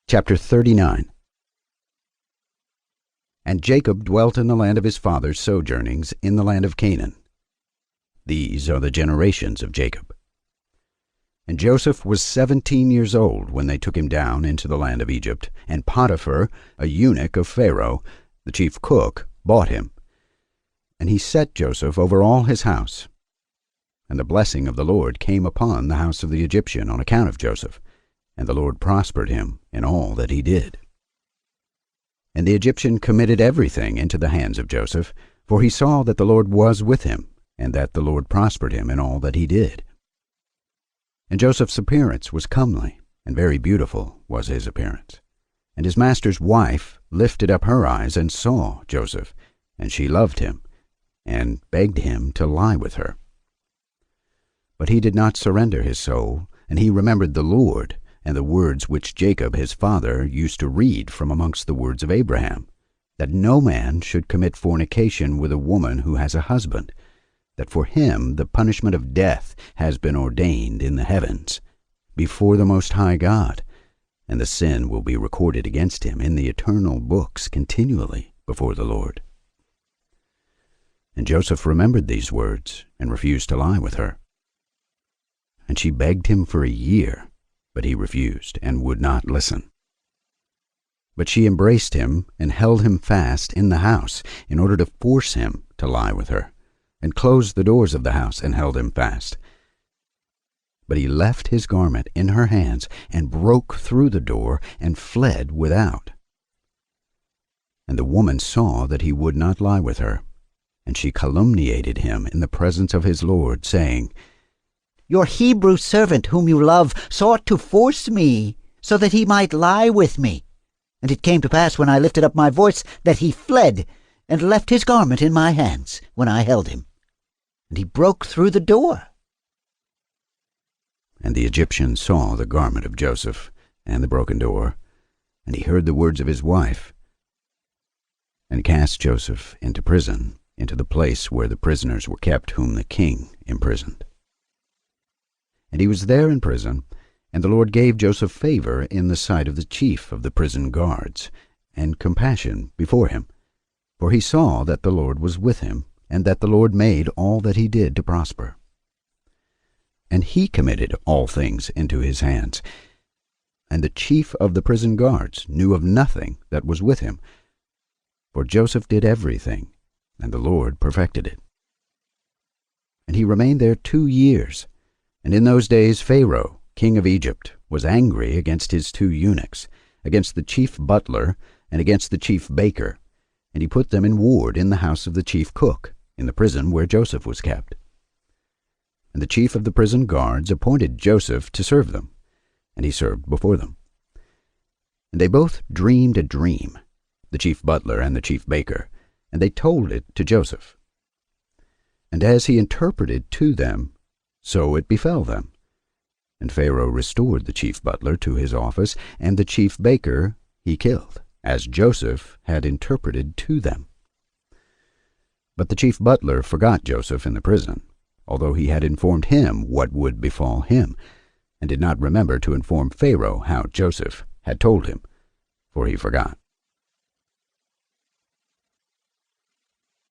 Chapter 39. And Jacob dwelt in the land of his father's sojournings in the land of Canaan. These are the generations of Jacob. And Joseph was 17 years old when they took him down into the land of Egypt, and Potiphar, a eunuch of Pharaoh, the chief cook, bought him. And he set Joseph over all his house. And the blessing of the Lord came upon the house of the Egyptian on account of Joseph, and the Lord prospered him in all that he did. And the Egyptian committed everything into the hands of Joseph, for he saw that the Lord was with him, and that the Lord prospered him in all that he did. And Joseph's appearance was comely, and very beautiful was his appearance. And his master's wife lifted up her eyes and saw Joseph, and she loved him, and begged him to lie with her. But he did not surrender his soul, and he remembered the Lord, and the words which Jacob his father used to read from amongst the words of Abraham, that no man should commit fornication with a woman who has a husband, that for him the punishment of death has been ordained in the heavens, before the Most High God, and the sin will be recorded against him in the eternal books continually before the Lord. And Joseph remembered these words, and refused to lie with her. And she begged him for a year, but he refused, and would not listen. But she embraced him, and held him fast in the house, in order to force him to lie with her, and closed the doors of the house, and held him fast. But he left his garment in her hands, and broke through the door, and fled without. And the woman saw that he would not lie with her, and she calumniated him in the presence of his lord, saying, "Your Hebrew servant whom you love sought to force me, so that he might lie with me. And it came to pass, when I lifted up my voice, that he fled, and left his garment in my hands when I held him. And he broke through the door." And the Egyptian saw the garment of Joseph, and the broken door, and he heard the words of his wife, and cast Joseph into prison, into the place where the prisoners were kept whom the king imprisoned. And he was there in prison, and the Lord gave Joseph favor in the sight of the chief of the prison guards, and compassion before him. For he saw that the Lord was with him, and that the Lord made all that he did to prosper. And he committed all things into his hands. And the chief of the prison guards knew of nothing that was with him. For Joseph did everything, and the Lord perfected it. And he remained there 2 years. And in those days Pharaoh, king of Egypt, was angry against his 2 eunuchs, against the chief butler, and against the chief baker, and he put them in ward in the house of the chief cook, in the prison where Joseph was kept. And the chief of the prison guards appointed Joseph to serve them, and he served before them. And they both dreamed a dream, the chief butler and the chief baker, and they told it to Joseph. And as he interpreted to them, so it befell them. And Pharaoh restored the chief butler to his office, and the chief baker he killed, as Joseph had interpreted to them. But the chief butler forgot Joseph in the prison, although he had informed him what would befall him, and did not remember to inform Pharaoh how Joseph had told him, for he forgot.